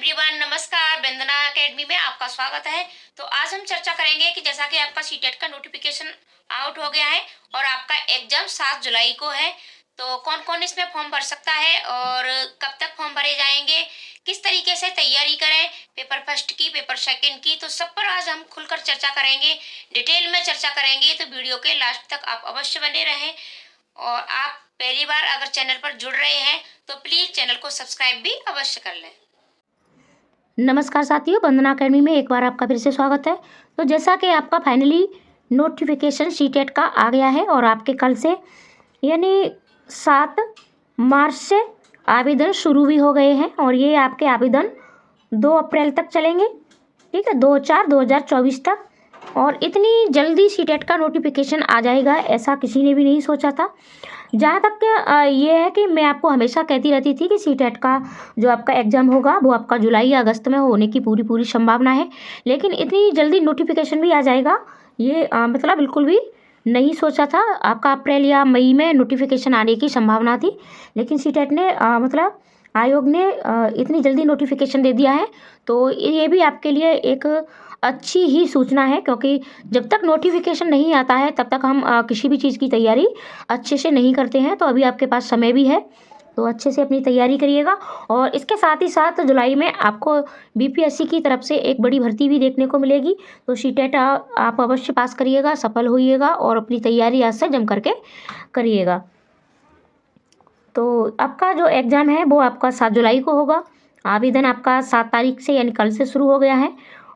Everyone, नमस्कार। वंदना academy में आपका स्वागत है। तो आज हम चर्चा करेंगे कि जैसा कि आपका सीटेट का नोटिफिकेशन आउट हो गया है और आपका एग्जाम 7 जुलाई को है, तो कौन कौन इसमें फॉर्म भर सकता है और कब तक फॉर्म भरे जाएंगे, किस तरीके से तैयारी करें पेपर फर्स्ट की, पेपर सेकंड की, तो सब पर आज हम खुलकर चर्चा करेंगे, डिटेल में चर्चा करेंगे। तो वीडियो के लास्ट तक आप अवश्य बने रहें। और आप पहली बार अगर चैनल पर जुड़ रहे हैं तो प्लीज़ चैनल को सब्सक्राइब भी अवश्य कर लें। नमस्कार साथियों, वंदना अकेडमी में एक बार आपका फिर से स्वागत है। तो जैसा कि आपका फाइनली नोटिफिकेशन सीटेट का आ गया है और आपके कल से यानी 7 मार्च से आवेदन शुरू भी हो गए हैं और ये आपके आवेदन 2 अप्रैल तक चलेंगे। ठीक है, 2/4/2024 तक। और इतनी जल्दी सीटेट का नोटिफिकेशन आ जाएगा ऐसा किसी ने भी नहीं सोचा था। जहाँ तक ये है कि मैं आपको हमेशा कहती रहती थी कि सीटेट का जो आपका एग्ज़ाम होगा वो आपका जुलाई या अगस्त में होने की पूरी संभावना है, लेकिन इतनी जल्दी नोटिफिकेशन भी आ जाएगा ये मतलब बिल्कुल भी नहीं सोचा था। आपका अप्रैल या मई में नोटिफिकेशन आने की संभावना थी, लेकिन सीटेट ने मतलब आयोग ने इतनी जल्दी नोटिफिकेशन दे दिया है। तो ये भी आपके लिए एक अच्छी ही सूचना है, क्योंकि जब तक नोटिफिकेशन नहीं आता है तब तक हम किसी भी चीज़ की तैयारी अच्छे से नहीं करते हैं। तो अभी आपके पास समय भी है, तो अच्छे से अपनी तैयारी करिएगा। और इसके साथ ही साथ जुलाई में आपको बीपीएससी की तरफ से एक बड़ी भर्ती भी देखने को मिलेगी। तो सीटेट आप अवश्य पास करिएगा, सफल होइएगा और अपनी तैयारी आज से जम करके करिएगा। तो आपका जो एग्ज़ाम है वो आपका 7 जुलाई को होगा। आवेदन आपका 7 तारीख से यानी कल से शुरू हो गया है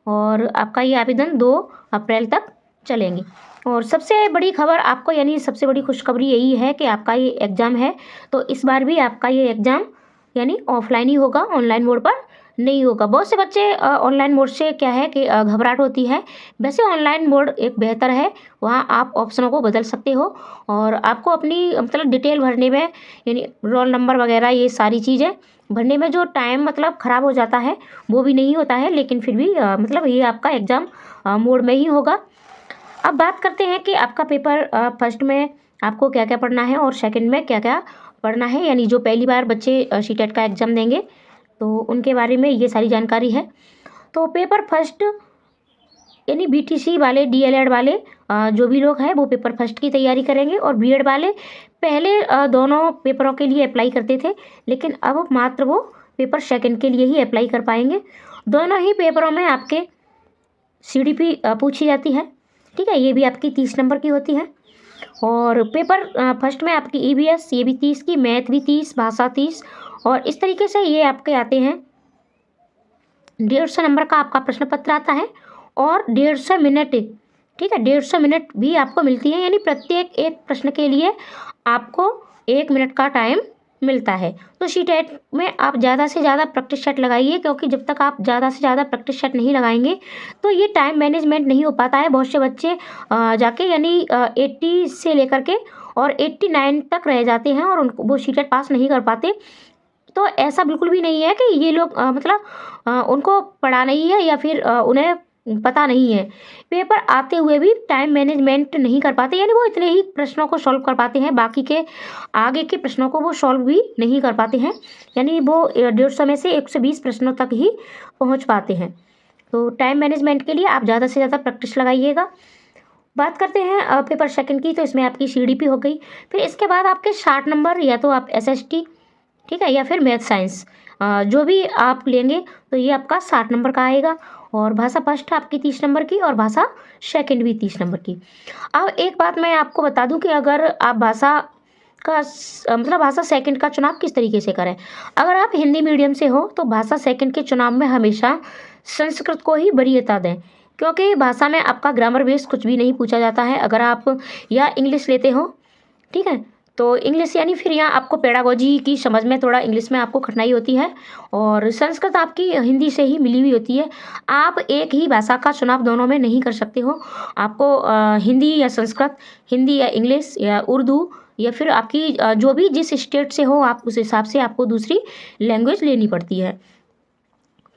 और आपका ये आवेदन 2 अप्रैल तक चलेंगे। और सबसे बड़ी खबर आपको यानी सबसे बड़ी खुशखबरी यही है कि आपका ये एग्ज़ाम है तो इस बार भी आपका ये एग्ज़ाम यानी ऑफलाइन ही होगा, ऑनलाइन मोड पर नहीं होगा। बहुत से बच्चे ऑनलाइन मोड से क्या है कि घबराहट होती है। वैसे ऑनलाइन मोड एक बेहतर है, वहाँ आप ऑप्शनों को बदल सकते हो और आपको अपनी मतलब डिटेल भरने में यानी रोल नंबर वगैरह ये सारी चीज़ें भरने में जो टाइम मतलब ख़राब हो जाता है वो भी नहीं होता है। लेकिन फिर भी मतलब ये आपका एग्ज़ाम मोड में ही होगा। अब बात करते हैं कि आपका पेपर फर्स्ट में आपको क्या क्या पढ़ना है और सेकंड में क्या क्या पढ़ना है, यानी जो पहली बार बच्चे सीटेट का एग्ज़ाम देंगे तो उनके बारे में ये सारी जानकारी है। तो पेपर फर्स्ट यानी बीटीसी वाले, डीएलएड वाले जो भी लोग हैं वो पेपर फर्स्ट की तैयारी करेंगे और बीएड वाले पहले दोनों पेपरों के लिए अप्लाई करते थे, लेकिन अब मात्र वो पेपर सेकंड के लिए ही अप्लाई कर पाएंगे। दोनों ही पेपरों में आपके सीडीपी पूछी जाती है। ठीक है, ये भी आपकी 30 नंबर की होती है। और पेपर फर्स्ट में आपकी ईवीएस ये भी 30 की, मैथ भी 30, भाषा 30 और इस तरीके से ये आपके आते हैं। 150 नंबर का आपका प्रश्न पत्र आता है और 150 मिनट, ठीक है, 150 मिनट भी आपको मिलती है, यानी प्रत्येक एक प्रश्न के लिए आपको 1 मिनट का टाइम मिलता है। तो सीटेट में आप ज़्यादा से ज़्यादा प्रैक्टिस सेट लगाइए, क्योंकि जब तक आप ज़्यादा से ज़्यादा प्रैक्टिस सेट नहीं लगाएंगे तो ये टाइम मैनेजमेंट नहीं हो पाता है। बहुत से बच्चे जाके यानी 80 से लेकर के और 89 तक रह जाते हैं और उनको वो सीटेट पास नहीं कर पाते। तो ऐसा बिल्कुल भी नहीं है कि ये लोग मतलब उनको पढ़ा नहीं है या फिर उन्हें पता नहीं है। पेपर आते हुए भी टाइम मैनेजमेंट नहीं कर पाते, यानी वो इतने ही प्रश्नों को सॉल्व कर पाते हैं, बाकी के आगे के प्रश्नों को वो सॉल्व भी नहीं कर पाते हैं, यानी वो 150 में से 120 प्रश्नों तक ही पहुंच पाते हैं। तो टाइम मैनेजमेंट के लिए आप ज़्यादा से ज़्यादा प्रैक्टिस लगाइएगा। बात करते हैं पेपर सेकंड की, तो इसमें आपकी सीडीपी हो गई। फिर इसके बाद आपके 60 नंबर या तो आप एसएसटी, ठीक है, या फिर मैथ साइंस जो भी आप लेंगे तो ये आपका 60 नंबर का आएगा। और भाषा फर्स्ट आपकी 30 नंबर की और भाषा सेकंड भी 30 नंबर की। अब एक बात मैं आपको बता दूं कि अगर आप भाषा का मतलब भाषा सेकंड का चुनाव किस तरीके से करें। अगर आप हिंदी मीडियम से हो तो भाषा सेकंड के चुनाव में हमेशा संस्कृत को ही वरीयता दें, क्योंकि भाषा में आपका ग्रामर बेस कुछ भी नहीं पूछा जाता है। अगर आप या इंग्लिश लेते हो, ठीक है, तो इंग्लिश यानी फिर यहाँ आपको पेडागोजी की समझ में थोड़ा इंग्लिश में आपको कठिनाई होती है और संस्कृत आपकी हिंदी से ही मिली हुई होती है। आप एक ही भाषा का चुनाव दोनों में नहीं कर सकते हो। आपको हिंदी या संस्कृत, हिंदी या इंग्लिश या उर्दू या फिर आपकी जो भी जिस स्टेट से हो आप उस हिसाब से आपको दूसरी लैंग्वेज लेनी पड़ती है।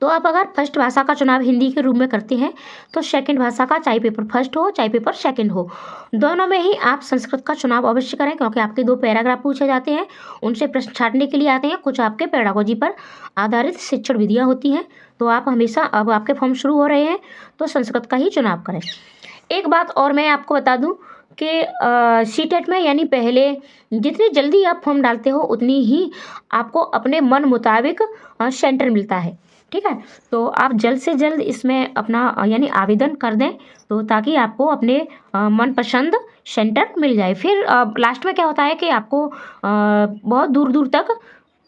तो आप अगर फर्स्ट भाषा का चुनाव हिंदी के रूप में करते हैं तो सेकंड भाषा का चाहे पेपर फर्स्ट हो चाहे पेपर सेकंड हो, दोनों में ही आप संस्कृत का चुनाव अवश्य करें, क्योंकि आपके 2 पैराग्राफ पूछे जाते हैं, उनसे प्रश्न छाटने के लिए आते हैं। कुछ आपके पेडागोजी पर आधारित शिक्षण विधियाँ होती हैं, तो आप हमेशा, अब आपके फॉर्म शुरू हो रहे हैं तो संस्कृत का ही चुनाव करें। एक बात और मैं आपको बता दूं कि सीटेट में यानी पहले जितनी जल्दी आप फॉर्म डालते हो उतनी ही आपको अपने मन मुताबिक सेंटर मिलता है, ठीक है। तो आप जल्द से जल्द इसमें अपना यानी आवेदन कर दें, तो ताकि आपको अपने मनपसंद सेंटर मिल जाए। फिर लास्ट में क्या होता है कि आपको बहुत दूर दूर तक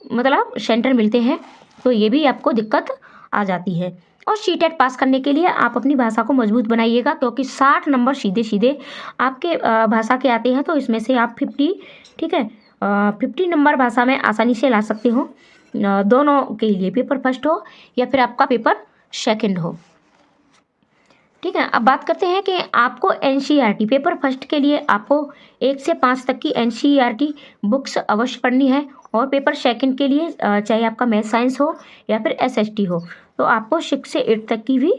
मतलब सेंटर मिलते हैं, तो ये भी आपको दिक्कत आ जाती है। और सीटेट पास करने के लिए आप अपनी भाषा को मजबूत बनाइएगा, क्योंकि 60 नंबर सीधे सीधे आपके भाषा के आते हैं, तो इसमें से आप 50, ठीक है, 50 नंबर भाषा में आसानी से ला सकते हो, दोनों के लिए, पेपर फर्स्ट हो या फिर आपका पेपर सेकंड हो, ठीक है। अब बात करते हैं कि आपको एनसीईआरटी पेपर फर्स्ट के लिए आपको 1 से 5 तक की एनसीईआरटी बुक्स अवश्य पढ़नी है, और पेपर सेकंड के लिए चाहे आपका मैथ साइंस हो या फिर एसएसटी हो, तो आपको 6 से 8 तक की भी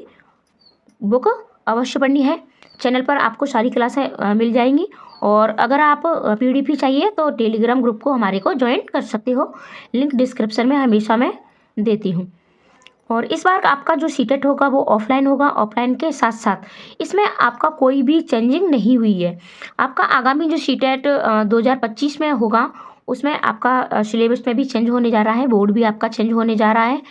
बुक अवश्य पढ़नी है। चैनल पर आपको सारी क्लासें मिल जाएंगी, और अगर आप पीडीएफ चाहिए तो टेलीग्राम ग्रुप को हमारे को ज्वाइन कर सकते हो, लिंक डिस्क्रिप्शन में हमेशा मैं देती हूँ। और इस बार आपका जो सीटेट होगा वो ऑफलाइन होगा। ऑफलाइन के साथ साथ इसमें आपका कोई भी चेंजिंग नहीं हुई है। आपका आगामी जो सीटेट 2025 में होगा उसमें आपका सिलेबस में भी चेंज होने जा रहा है, बोर्ड भी आपका चेंज होने जा रहा है।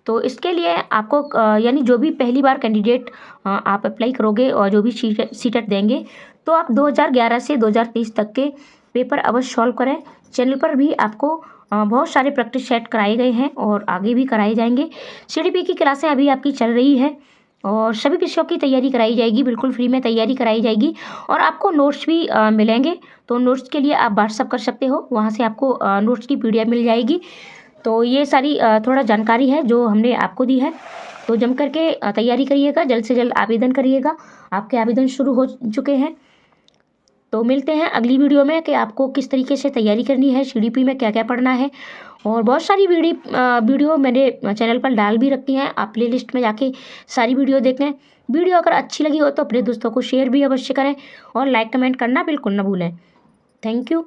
तो इसके लिए आपको यानी जो भी पहली बार कैंडिडेट आप अप्लाई करोगे और जो भी सीटेट देंगे, तो आप 2011 से 2023 तक के पेपर अवश्य सॉल्व करें। चैनल पर भी आपको बहुत सारे प्रैक्टिस सेट कराए गए हैं और आगे भी कराए जाएंगे। सीडीपी की क्लासें अभी आपकी चल रही है, और सभी विषयों की तैयारी कराई जाएगी, बिल्कुल फ्री में तैयारी कराई जाएगी, और आपको नोट्स भी मिलेंगे। तो नोट्स के लिए आप व्हाट्सअप कर सकते हो, वहाँ से आपको नोट्स की पीडीएफ मिल जाएगी। तो ये सारी थोड़ा जानकारी है जो हमने आपको दी है। तो जम करके तैयारी करिएगा, जल्द से जल्द आवेदन करिएगा। आपके आवेदन शुरू हो चुके हैं। तो मिलते हैं अगली वीडियो में कि आपको किस तरीके से तैयारी करनी है, सीडीपी में क्या क्या पढ़ना है, और बहुत सारी वीडियो मैंने चैनल पर डाल भी रखी हैं। आप प्लेलिस्ट में जाके सारी वीडियो देखें। वीडियो अगर अच्छी लगी हो तो अपने दोस्तों को शेयर भी अवश्य करें, और लाइक कमेंट करना बिल्कुल ना भूलें। Thank you.